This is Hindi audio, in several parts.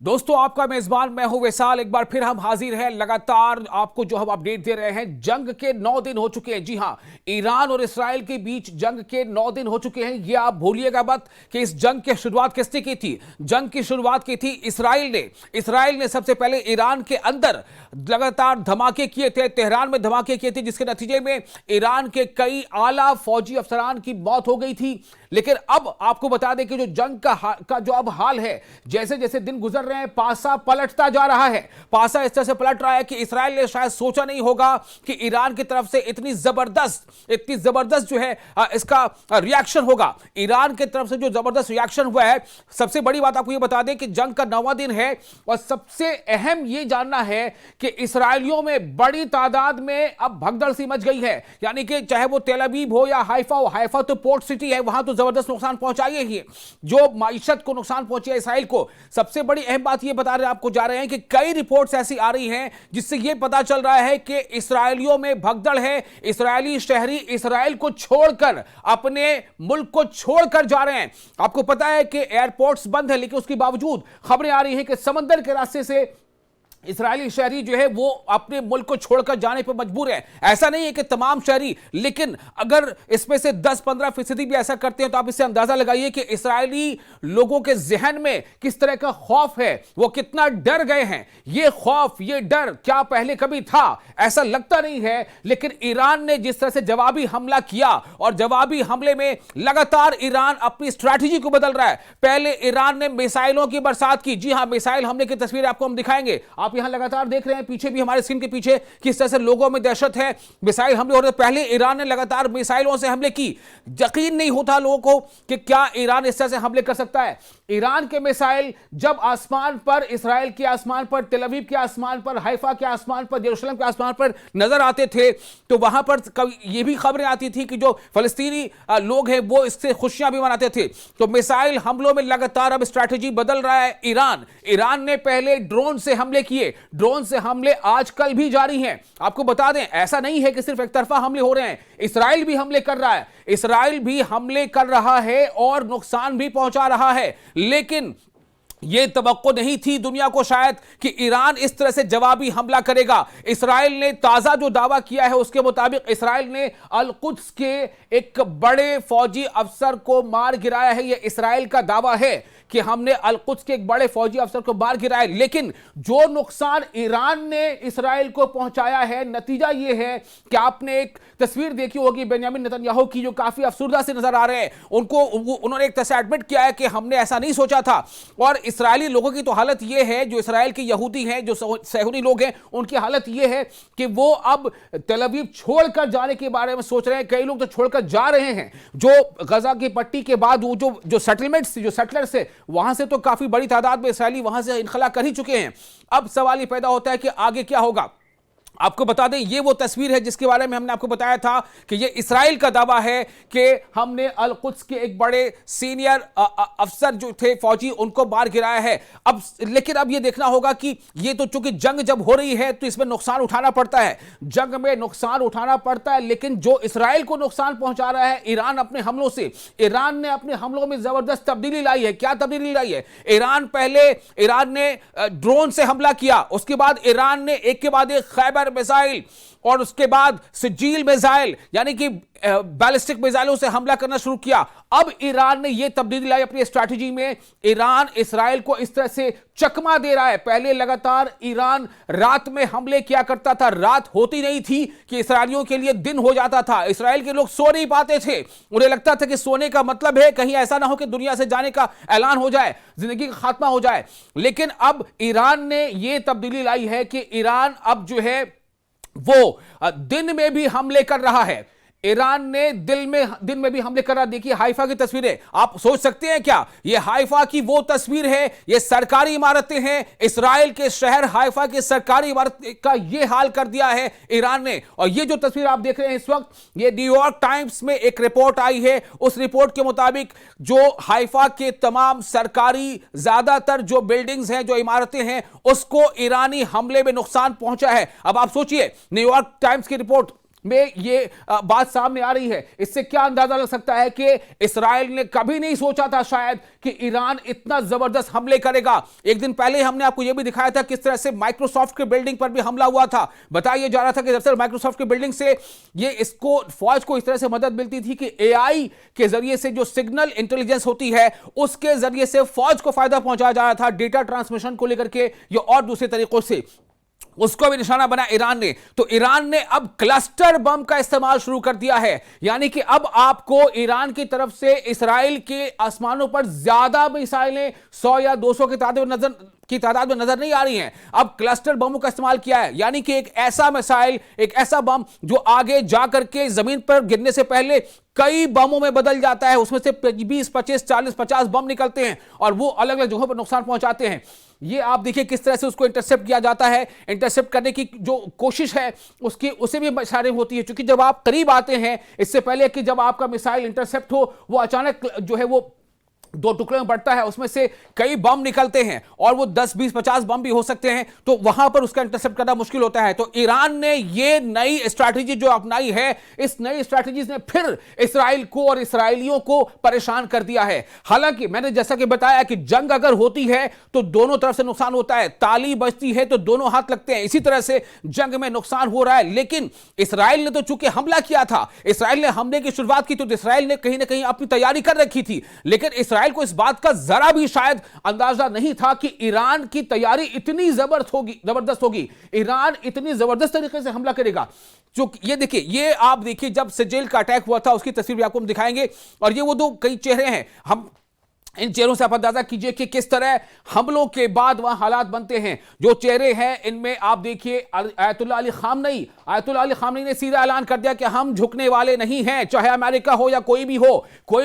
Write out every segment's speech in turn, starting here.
दोस्तों, आपका मेजबान मैं हूं विशाल। एक बार फिर हम हाजिर हैं। लगातार आपको जो हम अपडेट दे रहे हैं। जंग के 9 दिन हो चुके हैं। जी हां, ईरान और इसराइल के बीच जंग के 9 दिन हो चुके हैं। ये आप भूलिएगा मत कि इस जंग की शुरुआत किसने की थी। जंग की शुरुआत की थी इसराइल ने सबसे पहले ईरान के अंदर लगातार धमाके किए थे। तेहरान में धमाके किए थे, जिसके नतीजे में ईरान के कई आला फौजी अफसरान की मौत हो गई थी। लेकिन अब आपको बता दें कि जो जंग का जो अब हाल है, जैसे जैसे दिन गुजर रहे हैं, पासा पलटता जा रहा है। पासा इस तरह से पलट रहा है कि इसराइल ने शायद सोचा नहीं होगा कि ईरान की तरफ से इतनी जबरदस्त जो है इसका रिएक्शन होगा। ईरान की तरफ से जो जबरदस्त रिएक्शन हुआ है, सबसे बड़ी बात आपको यह बता दें कि जंग का 9वां दिन है और सबसे अहम यह जानना है कि इसराइलियों में बड़ी तादाद में अब भगदड़ सी मच गई है। यानी कि चाहे वो तेल अवीव हो या हाइफा हो, हाइफा तो पोर्ट सिटी है, वहां तो जबरदस्त नुकसान पहुंचाइए ही, जो माइशत को नुकसान पहुंचे इसराइल को। सबसे बड़ी अहम बात यह बता रहे आपको जा रहे हैं कि कई रिपोर्ट्स ऐसी आ रही हैं जिससे यह पता चल रहा है कि इसराइलियों में भगदड़ है। इसराइली शहरी इसराइल को छोड़कर अपने मुल्क को छोड़कर जा रहे हैं। आपको पता है कि एयरपोर्ट्स बंद है, लेकिन उसके बावजूद खबरें आ रही हैं कि समंदर के रास्ते से इसराइली शहरी जो है वो अपने मुल्क को छोड़कर जाने पर मजबूर है। ऐसा नहीं है कि तमाम शहरी, लेकिन अगर इसमें से 10-15% भी ऐसा करते हैं तो आप इससे अंदाजा लगाइए कि इसराइली लोगों के जहन में किस तरह का खौफ है, वो कितना डर गए हैं। ये खौफ, ये डर क्या पहले कभी था? ऐसा लगता नहीं है। लेकिन ईरान ने जिस तरह से जवाबी हमला किया, और जवाबी हमले में लगातार ईरान अपनी स्ट्रैटेजी को बदल रहा है। पहले ईरान ने मिसाइलों की बरसात की। जी हां, मिसाइल हमले की तस्वीर आपको हम दिखाएंगे। आप यहां लगातार देख रहे हैं, पीछे भी हमारे स्क्रीन के पीछे किस तरह से लोगों में दहशत है। मिसाइल हमले हो रहे। पहले ईरान ने लगातार मिसाइलों से हमले की। यकीन नहीं होता लोगों को कि क्या ईरान इस तरह से हमले कर सकता है। ईरान के मिसाइल जब आसमान पर, इसराइल के आसमान पर, तेल अवीव के आसमान पर, हाइफा के आसमान पर, यरूशलेम के आसमान पर नजर आते थे, तो वहां पर यह भी खबरें आती थी कि जो फलस्तीनी लोग हैं वो इससे खुशियां भी मनाते थे। तो मिसाइल हमलों में लगातार अब स्ट्रैटेजी बदल रहा है ईरान ने पहले ड्रोन से हमले किए। ड्रोन से हमले आजकल भी जारी हैं। आपको बता दें, ऐसा नहीं है कि सिर्फ एक तरफा हमले हो रहे हैं। इसराइल भी हमले कर रहा है, इसराइल भी हमले कर रहा है और नुकसान भी पहुंचा रहा है। लेकिन यह तवक्को नहीं थी दुनिया को शायद कि ईरान इस तरह से जवाबी हमला करेगा। इसराइल ने ताजा जो दावा किया है उसके मुताबिक इसराइल ने अल कुद्स के एक बड़े फौजी अफसर को मार गिराया है। यह इसराइल का दावा है कि हमने अल कुद्स के एक बड़े फौजी अफसर को मार गिराया। लेकिन जो नुकसान ईरान ने इसराइल को पहुंचाया है, नतीजा यह है कि आपने एक तस्वीर देखी होगी बेंजामिन नेतन्याहू की, जो काफी अफसुर्दा से नजर आ रहे हैं। उन्होंने एक तरह से एडमिट किया है कि हमने ऐसा नहीं सोचा था। और इसराइली लोगों की तो हालत यह है, जो इसराइल के यहूदी हैं, जो सहूनी लोग हैं, उनकी हालत यह है कि वो अब तेल अवीव छोड़कर जाने के बारे में सोच रहे हैं। कई लोग तो छोड़कर जा रहे हैं। जो गजा की पट्टी के बाद वो जो सेटलमेंट्स, जो सेटलर्स है, वहां से तो काफी बड़ी तादाद में इसराइली वहां से इनखला कर ही चुके हैं। अब सवाल ये पैदा होता है कि आगे क्या होगा। आपको बता दें, ये वो तस्वीर है जिसके बारे में हमने आपको बताया था कि ये इसराइल का दावा है कि हमने अल कुद्स के एक बड़े सीनियर अफसर जो थे फौजी, उनको मार गिराया है। लेकिन अब ये देखना होगा कि ये तो चूंकि जंग जब हो रही है तो इसमें नुकसान उठाना पड़ता है, जंग में नुकसान उठाना पड़ता है। लेकिन जो इसराइल को नुकसान पहुंचा रहा है ईरान अपने हमलों से, ईरान ने अपने हमलों में जबरदस्त तब्दीली लाई है। क्या तब्दीली लाई है? ईरान ने ड्रोन से हमला किया, उसके बाद ईरान ने एक के बाद एक खैबर मिसाइल और उसके बाद सिजील मिसाइल, यानी कि बैलिस्टिक मिसाइलों से हमला करना शुरू किया। अब ईरान ने यह तब्दीली लाई अपनी स्ट्रैटेजी में। ईरान इसराइल को इस तरह से चकमा दे रहा है। पहले लगातार ईरान रात में हमले किया करता था, रात होती नहीं थी कि इसराइलियों के लिए दिन हो जाता था। इसराइल के लोग सो नहीं पाते थे, उन्हें लगता था कि सोने का मतलब है कहीं ऐसा ना हो कि दुनिया से जाने का ऐलान हो जाए, जिंदगी का खात्मा हो जाए। लेकिन अब ईरान ने यह तब्दीली लाई है कि ईरान अब जो है वो दिन में भी हमले कर रहा है। ईरान ने दिन में भी हमले कर रहा। देखिए हाइफा की तस्वीरें, आप सोच सकते हैं क्या ये हाइफा की वो तस्वीर है? ये सरकारी इमारतें हैं, इसराइल के शहर हाइफा की सरकारी इमारत का ये हाल कर दिया है ईरान ने। और ये जो तस्वीर आप देख रहे हैं इस वक्त, ये न्यूयॉर्क टाइम्स में एक रिपोर्ट आई है। उस रिपोर्ट के मुताबिक जो हाइफा के तमाम सरकारी ज्यादातर जो बिल्डिंग्स हैं, जो इमारतें हैं, उसको ईरानी हमले में नुकसान पहुंचा है। अब आप सोचिए, न्यूयॉर्क टाइम्स की रिपोर्ट में ये बात सामने आ रही है। इससे क्या अंदाजा लग सकता है कि इस्राइल ने कभी नहीं सोचा था शायद कि ईरान इतना जबरदस्त हमले करेगा। एक दिन पहले हमने आपको यह भी दिखाया था किस तरह से माइक्रोसॉफ्ट की बिल्डिंग पर भी हमला हुआ था। बताया जा रहा था कि दरअसल माइक्रोसॉफ्ट की बिल्डिंग से ये इसको फौज को इस तरह से मदद मिलती थी कि एआई के जरिए से जो सिग्नल इंटेलिजेंस होती है उसके जरिए से फौज को फायदा पहुंचाया जा रहा था, डेटा ट्रांसमिशन को लेकर के या और दूसरे तरीकों से उसको भी निशाना बना ईरान ने। तो ईरान ने अब क्लस्टर बम का इस्तेमाल शुरू कर दिया है, यानी कि अब आपको ईरान की तरफ से इस्राइल के आसमानों पर ज्यादा मिसाइलें 100 या 200 की तादाद में नजर नहीं आ रही हैं। अब क्लस्टर बमों का इस्तेमाल किया है, यानी कि एक ऐसा मिसाइल, एक ऐसा बम जो आगे जाकर के जमीन पर गिरने से पहले कई बमों में बदल जाता है। उसमें से 20, 25, 40, 50 बम निकलते हैं और वो अलग अलग जगहों पर नुकसान पहुंचाते हैं। ये आप देखिए किस तरह से उसको इंटरसेप्ट किया जाता है। इंटरसेप्ट करने की जो कोशिश है उसे भी इशारे होती है, क्योंकि जब आप करीब आते हैं, इससे पहले कि जब आपका मिसाइल इंटरसेप्ट हो, वो अचानक जो है वो 2 टुकड़े में बढ़ता है, उसमें से कई बम निकलते हैं और वो 10, 20, 50 बम भी हो सकते हैं, तो वहां पर उसका इंटरसेप्ट करना मुश्किल होता है। तो ईरान ने ये नई स्ट्रैटेजी जो अपनाई है, इस नई स्ट्रैटेजी ने फिर इस्राइल को और इसराइलियों को परेशान कर दिया है। हालांकि मैंने जैसा कि बताया कि जंग अगर होती है तो दोनों तरफ से नुकसान होता है, ताली बजती है तो दोनों हाथ लगते हैं। इसी तरह से जंग में नुकसान हो रहा है, लेकिन इसराइल ने तो चूंकि हमला किया था, इसराइल ने हमले की शुरुआत की, तो इसराइल ने कहीं ना कहीं अपनी तैयारी कर रखी थी। लेकिन इसराइल को इस बात का जरा भी शायद अंदाजा नहीं था कि ईरान की तैयारी इतनी जबरदस्त होगी, ईरान इतनी जबरदस्त तरीके से हमला करेगा। जो ये देखिए, ये आप देखिए जब सिजिल का अटैक हुआ था उसकी तस्वीर भी आपको हम दिखाएंगे, और ये वो 2 कई चेहरे हैं। हम इन चेहरों से आप अंदाजा कीजिए कि किस तरह हमलों के बाद वहां हालात बनते हैं। जो चेहरे हैं इनमें आप देखिए आयतुल्ला अली खामनेई ने सीधा ऐलान कर दिया कि हम झुकने वाले नहीं हैं, चाहे अमेरिका हो या कोई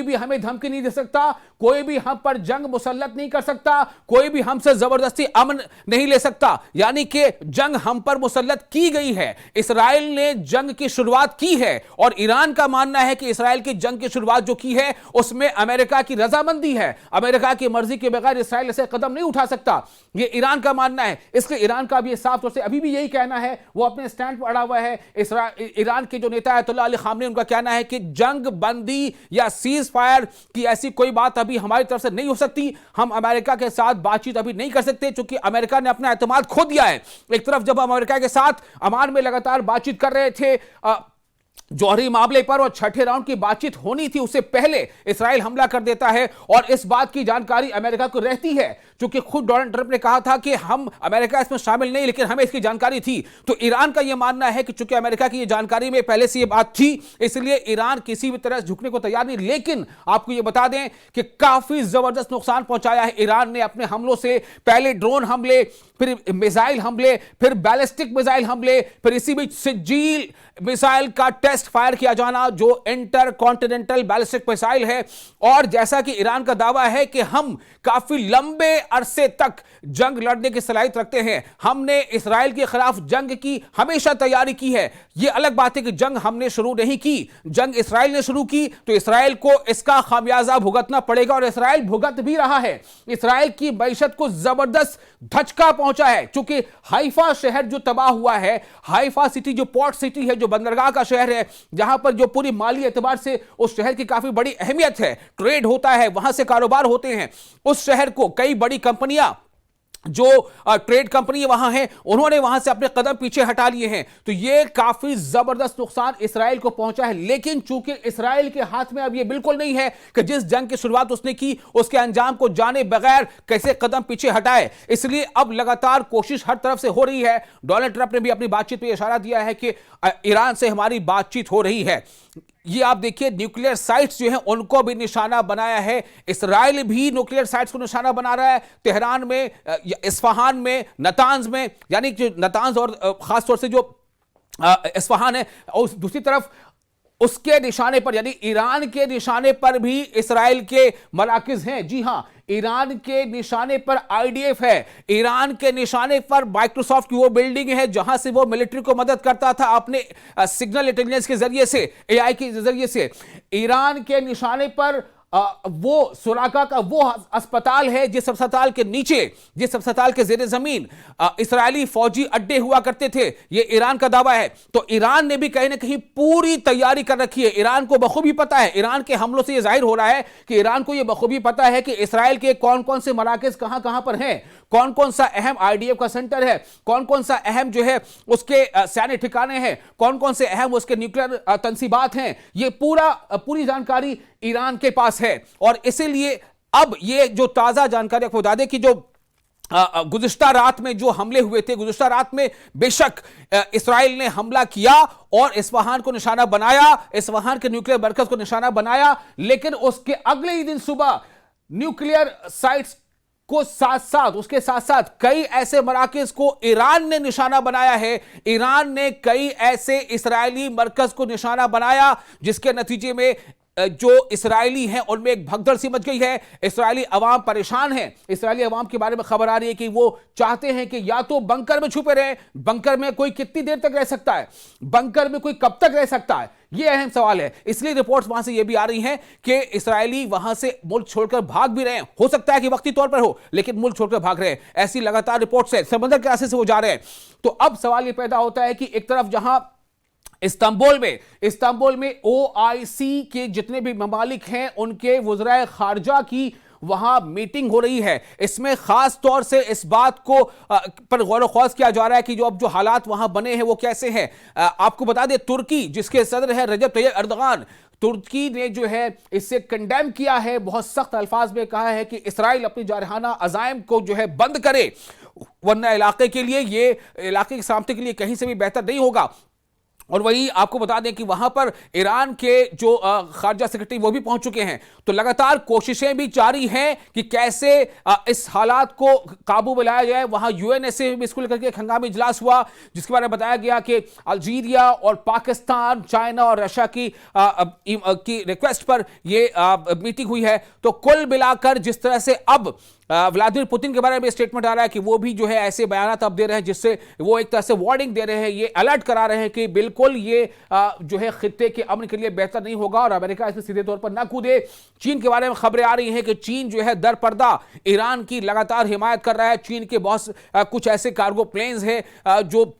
भी हमें धमकी नहीं दे सकता, कोई भी हम पर जंग मुसल्लत नहीं कर सकता, कोई भी हमसे जबरदस्ती अमन नहीं ले सकता। यानी कि जंग हम पर मुसल्लत की गई है, इसराइल ने जंग की शुरुआत की है, और ईरान का मानना है कि इसराइल की जंग की शुरुआत जो की है उसमें अमेरिका की रजामंदी है, अमेरिका की मर्जी के बगैर इसराइल ऐसे कदम नहीं उठा सकता, ये ईरान का मानना है। इसलिए ईरान का भी साफ तौर से अभी भी यही कहना है, वो अपने स्टैंड पर अड़ा हुआ है। ईरान के जो नेता आयतुल्ला अली खामनेई, उनका कहना है कि जंग बंदी या सीज फायर की ऐसी कोई बात अभी हमारी तरफ से नहीं हो सकती, हम अमेरिका के साथ बातचीत अभी नहीं कर सकते, क्योंकि अमेरिका ने अपना एतमाद खो दिया है। एक तरफ जब अमेरिका के साथ अमान में लगातार बातचीत कर रहे थे जौहरी मामले पर, और छठे राउंड की बातचीत होनी थी, उससे पहले इसराइल हमला कर देता है, और इस बात की जानकारी अमेरिका को रहती है, क्योंकि खुद डोनाल्ड ट्रंप ने कहा था कि हम अमेरिका इसमें शामिल नहीं, लेकिन हमें इसकी जानकारी थी। तो ईरान का यह मानना है कि चूंकि अमेरिका की यह जानकारी में पहले से यह बात थी, इसलिए ईरान किसी भी तरह झुकने को तैयार नहीं। लेकिन आपको यह बता दें कि काफी जबरदस्त नुकसान पहुंचाया है ईरान ने अपने हमलों से। पहले ड्रोन हमले, फिर मिसाइल हमले, फिर बैलिस्टिक मिसाइल हमले, फिर इसी बीच सिजील मिसाइल का टेस्ट फायर किया जाना, जो इंटर कॉन्टिनेंटल बैलिस्टिक मिसाइल है। और जैसा कि ईरान का दावा है कि हम काफी लंबे अरसे तक जंग लड़ने की सलाहियत रखते हैं, हमने इसराइल के खिलाफ जंग की हमेशा तैयारी की है। यह अलग बात है कि जंग हमने शुरू नहीं की, जंग इसराइल ने शुरू की, तो इसराइल को इसका खामियाजा भुगतना पड़ेगा, और इसराइल भुगत भी रहा है। इसराइल की मईशत को जबरदस्त धचका पहुंचा है, क्योंकि हाइफा शहर जो तबाह हुआ है, हाइफा सिटी जो पोर्ट सिटी है, जो बंदरगाह का शहर है, जहां पर जो पूरी माली एतबार से उस शहर की काफी बड़ी अहमियत है, ट्रेड होता है, वहां से कारोबार होते हैं, उस शहर को कई बड़ी कंपनियां, जो ट्रेड कंपनी वहां है, उन्होंने वहां से अपने कदम पीछे हटा लिए हैं। तो यह काफी जबरदस्त नुकसान इसराइल को पहुंचा है। लेकिन चूंकि इसराइल के हाथ में अब यह बिल्कुल नहीं है कि जिस जंग की शुरुआत उसने की उसके अंजाम को जाने बगैर कैसे कदम पीछे हटाए, इसलिए अब लगातार कोशिश हर तरफ से हो रही है। डोनाल्ड ट्रंप ने भी अपनी बातचीत में इशारा दिया है कि ईरान से हमारी बातचीत हो रही है। ये आप देखिए, न्यूक्लियर साइट्स जो हैं उनको भी निशाना बनाया है, इसराइल भी न्यूक्लियर साइट्स को निशाना बना रहा है, तेहरान में, इस्फहान में, नतांज में, यानी कि नतांज और खासतौर से जो इस्फहान है, और दूसरी तरफ उसके निशाने पर, यानी ईरान के निशाने पर भी इसराइल के मराकिज हैं। जी हां, ईरान के निशाने पर आईडीएफ है, ईरान के निशाने पर माइक्रोसॉफ्ट की वो बिल्डिंग है जहां से वो मिलिट्री को मदद करता था अपने सिग्नल इंटेलिजेंस के जरिए से, एआई के जरिए से। ईरान के निशाने पर वो सुराका का वो अस्पताल है जिस अस्पताल के नीचे, जिस अस्पताल के जेर जमीन इस्राएली फौजी अड्डे हुआ करते थे। ये ईरान का दावा है। तो ईरान ने भी कहीं ना कहीं पूरी तैयारी कर रखी है। ईरान को बखूबी पता है, ईरान के हमलों से यह जाहिर हो रहा है कि ईरान को यह बखूबी पता है कि इस्राएल के कौन कौन से मराकज कहां कहां पर हैं, कौन कौन सा अहम आईडीएफ का सेंटर है, कौन कौन सा अहम जो है उसके सैन्य ठिकाने हैं, कौन कौन से अहम उसके न्यूक्लियर तंसीबात हैं। ये पूरी जानकारी ईरान के पास है। और इसीलिए अब ये जो ताजा जानकारी आपको बता दें कि जो गुज़िश्ता रात में जो हमले हुए थे, गुज़िश्ता रात में बेशक इस्राएल ने हमला किया और इस्फहान को निशाना बनाया, इस्फहान के न्यूक्लियर मरकज को निशाना बनाया, लेकिन उसके अगले ही दिन सुबह न्यूक्लियर साइट्स को उसके साथ साथ कई ऐसे मराकज को ईरान ने निशाना बनाया है। ईरान ने कई ऐसे इस्राएली मरकज को निशाना बनाया जिसके नतीजे में जो इसराइली हैं उनमें एक भगदड़ सी मच गई है। इसराइली अवाम परेशान है। इसराइली अवाम के बारे में खबर आ रही है कि वो चाहते हैं कि या तो बंकर में छुपे रहे, बंकर में कोई कितनी देर तक रह सकता है, बंकर में कोई कब तक रह सकता है, ये अहम सवाल है। इसलिए रिपोर्ट्स वहां से ये भी आ रही हैं कि इसराइली वहां से मुल्क छोड़कर भाग भी रहे हैं। हो सकता है कि वक्ती तौर पर हो, लेकिन मुल्क छोड़कर भाग रहे हैं। ऐसी लगातार रिपोर्ट्स है, समंदर के रास्ते से वो जा रहे हैं। तो अब सवाल ये पैदा होता है कि एक तरफ जहां इस्तांबुल में ओआईसी के जितने भी ममालिक हैं उनके वज़राए खारजा की वहां मीटिंग हो रही है। इसमें खास तौर से इस बात को पर गौर ख्वास किया जा रहा है कि जो हालात वहां बने हैं वो कैसे हैं। आपको बता दें, तुर्की जिसके सदर है रजब तैयब अर्दगान, तुर्की ने जो है इससे कंडेम किया है, बहुत सख्त अल्फाज में कहा है कि इस्राइल अपनी जारहाना अज़ाइम को जो है बंद करे, वरना इलाके के लिए, ये इलाके की सलामती के लिए कहीं से भी बेहतर नहीं होगा। और वही आपको बता दें कि वहां पर ईरान के जो खारजा सेक्रेटरी वो भी पहुंच चुके हैं। तो लगातार कोशिशें भी जारी हैं कि कैसे इस हालात को काबू में लाया जाए। वहां यूएनएसए में इसको लेकर के एक हंगामी इजलास हुआ जिसके बारे में बताया गया कि अल्जीरिया और पाकिस्तान, चाइना और रशिया की रिक्वेस्ट पर ये मीटिंग हुई है। तो कुल मिलाकर जिस तरह से अब व्लादिमीर पुतिन के बारे में स्टेटमेंट आ रहा है कि वो भी जो है ऐसे बयानात अब दे रहे हैं जिससे वो एक तरह से वार्निंग दे रहे हैं, ये अलर्ट करा रहे हैं कि बिल्कुल ये जो है खित्ते के अमन के लिए बेहतर नहीं होगा और अमेरिका इसमें सीधे तौर पर ना कूदे। चीन के बारे में खबरें आ रही हैं कि चीन जो है दर पर्दा ईरान की लगातार हिमायत कर रहा है। चीन के बहुत कुछ ऐसे कार्गो प्लेन्स हैं जो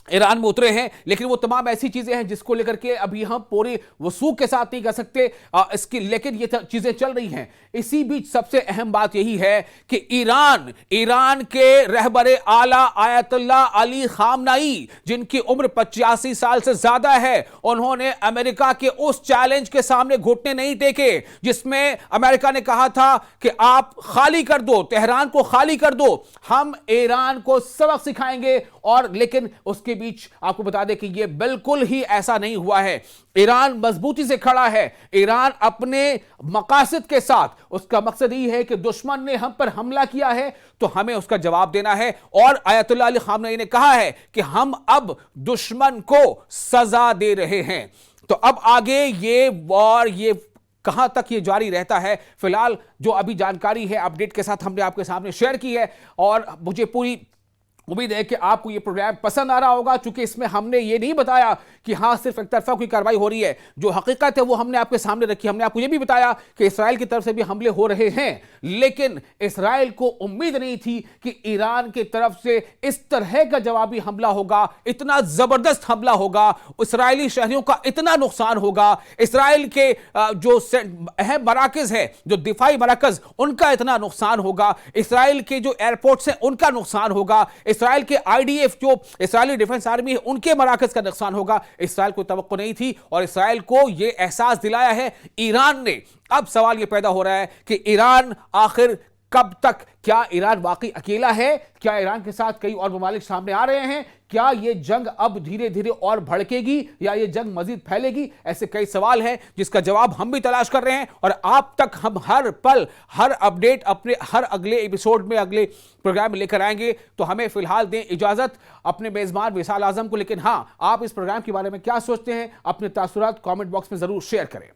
ईरान में उतरे हैं, लेकिन वो तमाम ऐसी चीजें हैं जिसको लेकर के अभी हम पूरी वसूख के साथ नहीं कह सकते इसकी, लेकिन ये चीजें चल रही हैं। इसी बीच सबसे अहम बात यही है कि ईरान के रहबरे आला आयतुल्ला अली खामनाई, जिनकी उम्र 85 साल से ज्यादा है, उन्होंने अमेरिका के उस चैलेंज के सामने घुटने नहीं टेके जिसमें अमेरिका ने कहा था कि आप खाली कर दो, तेहरान को खाली कर दो, हम ईरान को सबक सिखाएंगे। और लेकिन उसके बीच आपको बता दें कि यह बिल्कुल ही ऐसा नहीं हुआ है। ईरान मजबूती से खड़ा है। ईरान अपने मकासद के साथ, उसका मकसद ही है कि दुश्मन ने हम पर हमला किया है तो हमें उसका जवाब देना है। और आयतुल्लाह अली खामनेई ने कहा है कि हम अब दुश्मन को सजा दे रहे हैं। तो अब आगे ये वॉर, ये कहां तक ये जारी रहता है, फिलहाल जो अभी जानकारी है अपडेट के साथ हमने आपके सामने शेयर की है। और मुझे पूरी उम्मीद है कि आपको ये प्रोग्राम पसंद आ रहा होगा, क्योंकि इसमें हमने ये नहीं बताया कि हाँ सिर्फ एक तरफा कोई कार्रवाई हो रही है। जो हकीकत है वो हमने आपके सामने रखी। हमने आपको ये भी बताया कि इसराइल की तरफ से भी हमले हो रहे हैं, लेकिन इसराइल को उम्मीद नहीं थी कि ईरान की तरफ से इस तरह का जवाबी हमला होगा, इतना जबरदस्त हमला होगा, इसराइली शहरियों का इतना नुकसान होगा, इसराइल के जो अहम मराकज है, जो दिफाई मराकज, उनका इतना नुकसान होगा, इसराइल के जो एयरपोर्ट्स हैं उनका नुकसान होगा, इसराइल के आईडीएफ जो इसराइली डिफेंस आर्मी है उनके मराकज का नुकसान होगा। इसराइल को तवक्को नहीं थी और इसराइल को यह एहसास दिलाया है ईरान ने। अब सवाल यह पैदा हो रहा है कि ईरान आखिर कब तक, क्या ईरान वाकई अकेला है, क्या ईरान के साथ कई और ममालिक सामने आ रहे हैं, क्या यह जंग अब धीरे धीरे और भड़केगी या यह जंग मजीद फैलेगी? ऐसे कई सवाल हैं जिसका जवाब हम भी तलाश कर रहे हैं और आप तक हम हर पल, हर अपडेट अपने हर अगले एपिसोड में, अगले प्रोग्राम में लेकर आएंगे। तो हमें फिलहाल दें इजाजत अपने मेजबान विशाल आजम को। लेकिन हाँ, आप इस प्रोग्राम के बारे में क्या सोचते हैं, अपने तासुरात कमेंट बॉक्स में जरूर शेयर करें।